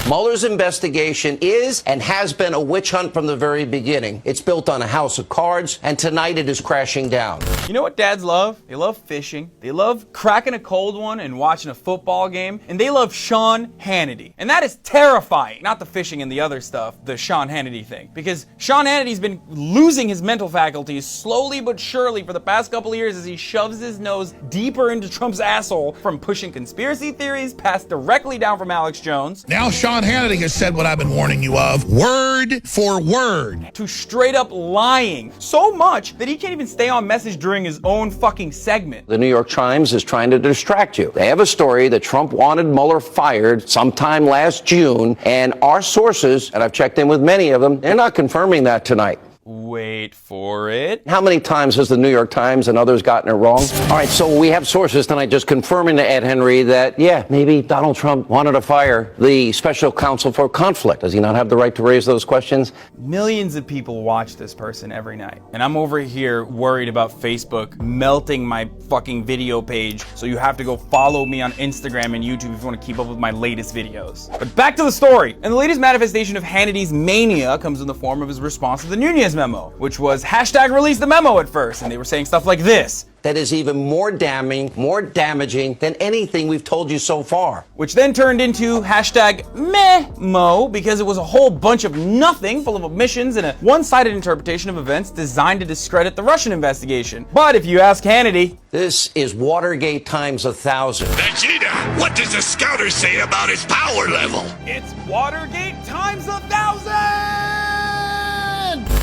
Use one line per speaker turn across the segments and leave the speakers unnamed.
Mueller's investigation is and has been a witch hunt from the very beginning. It's built on a house of cards, and tonight it is crashing down.
You know what dads love? They love fishing. They love cracking a cold one and watching a football game. And they love Sean Hannity. And that is terrifying. Not the fishing and the other stuff, the Sean Hannity thing. Because Sean Hannity's been losing his mental faculties slowly but surely for the past couple of years as he shoves his nose deeper into Trump's asshole, from pushing conspiracy theories passed directly down from Alex Jones.
Now Sean Hannity has said what I've been warning you of, word for word.
To straight up lying. So much that he can't even stay on message during his own fucking segment.
The New York Times is trying to distract you. They have a story that Trump wanted Mueller fired sometime last June, and our sources, and I've checked in with many of them, they're not confirming that tonight.
Wait for it.
How many times has the New York Times and others gotten it wrong? All right, so we have sources tonight just confirming to Ed Henry that, yeah, maybe Donald Trump wanted to fire the special counsel for conflict. Does he not have the right to raise those questions?
Millions of people watch this person every night. And I'm over here worried about Facebook melting my fucking video page. So you have to go follow me on Instagram and YouTube if you want to keep up with my latest videos. But back to the story. And the latest manifestation of Hannity's mania comes in the form of his response to the Nunez memo, which was hashtag release the memo at first, and they were saying stuff like this.
That is even more damning, more damaging than anything we've told you so far.
Which then turned into hashtag memo, because it was a whole bunch of nothing full of omissions and a one-sided interpretation of events designed to discredit the Russian investigation. But if you ask Hannity,
this is Watergate times 1,000.
Vegeta, what does the scouter say about his power level?
it's Watergate times 1,000!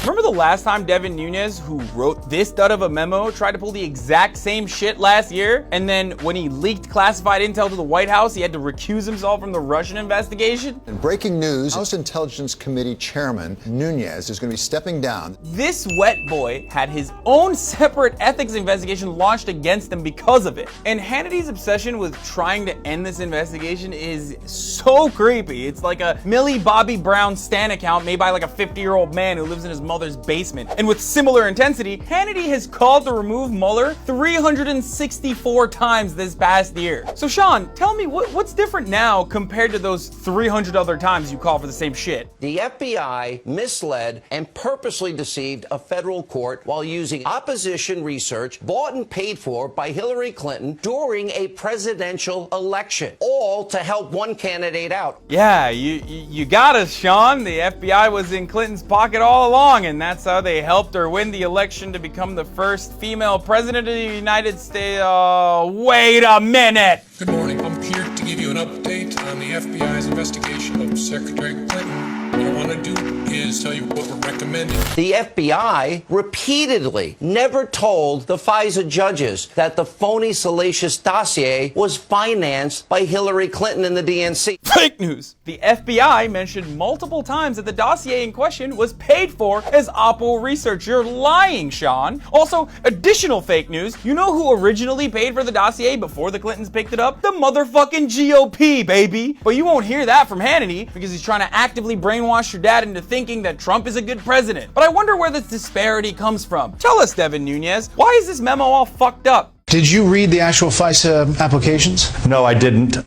Remember the last time Devin Nunez, who wrote this dud of a memo, tried to pull the exact same shit last year? And then when he leaked classified intel to the White House, he had to recuse himself from the Russian investigation?
In breaking news, House Intelligence Committee Chairman Nunez is going to be stepping down.
This wet boy had his own separate ethics investigation launched against him because of it. And Hannity's obsession with trying to end this investigation is so creepy. It's like a Millie Bobby Brown stan account made by like a 50-year-old man who lives in his mother's basement. And with similar intensity, Hannity has called to remove Mueller 364 times this past year. So Sean, tell me what's different now compared to those 300 other times you call for the same shit?
The FBI misled and purposely deceived a federal court while using opposition research bought and paid for by Hillary Clinton during a presidential election, all to help one candidate out.
Yeah, you got us, Sean. The FBI was in Clinton's pocket all along, and that's how they helped her win the election to become the first female president of the United States. Oh, wait a minute!
Good morning. I'm here to give you an update on the FBI's investigation of Secretary Clinton. What I want to do is tell you what we're recommending.
The FBI repeatedly never told the FISA judges that the phony, salacious dossier was financed by Hillary Clinton and the DNC.
Fake news! The FBI mentioned multiple times that the dossier in question was paid for as Oppo research. You're lying, Sean. Also, additional fake news. You know who originally paid for the dossier before the Clintons picked it up? The motherfucking GOP, baby! But you won't hear that from Hannity because he's trying to actively brainwash your dad into thinking that Trump is a good president. But I wonder where this disparity comes from. Tell us, Devin Nunez, why is this memo all fucked up?
Did you read the actual FISA applications?
No, I didn't.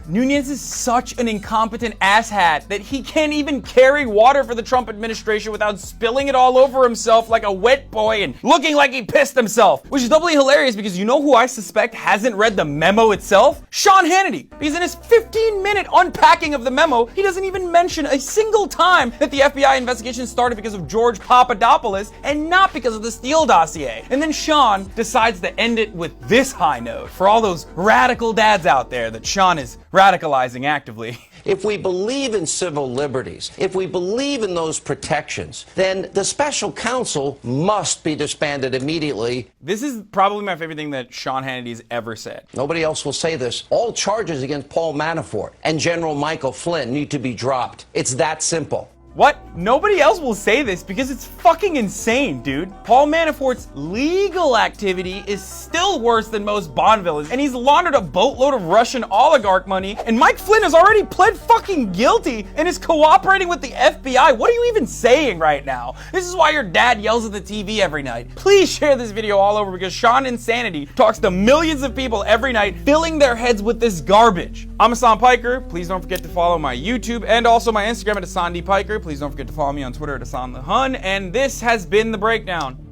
Nunez is such an incompetent asshat that he can't even carry water for the Trump administration without spilling it all over himself like a wet boy and looking like he pissed himself. Which is doubly hilarious because you know who I suspect hasn't read the memo itself? Sean Hannity. Because in his 15-minute unpacking of the memo, he doesn't even mention a single time that the FBI investigation started because of George Papadopoulos and not because of the Steele dossier. And then Sean decides to end it with this high note for all those radical dads out there that Sean is radicalizing actively.
If we believe in civil liberties, if we believe in those protections, then the special counsel must be disbanded immediately.
This is probably my favorite thing that Sean Hannity's ever said.
Nobody else will say this. All charges against Paul Manafort and General Michael Flynn need to be dropped. It's that simple.
What? Nobody else will say this because it's fucking insane, dude. Paul Manafort's legal activity is still worse than most Bond villains, and he's laundered a boatload of Russian oligarch money, and Mike Flynn has already pled fucking guilty and is cooperating with the FBI. What are you even saying right now? This is why your dad yells at the TV every night. Please share this video all over because Sean Insanity talks to millions of people every night, filling their heads with this garbage. I'm Hassan Piker. Please don't forget to follow my YouTube and also my Instagram at Hassan D. Piker. Please don't forget to follow me on Twitter at Hassan the Hun. And this has been The Breakdown.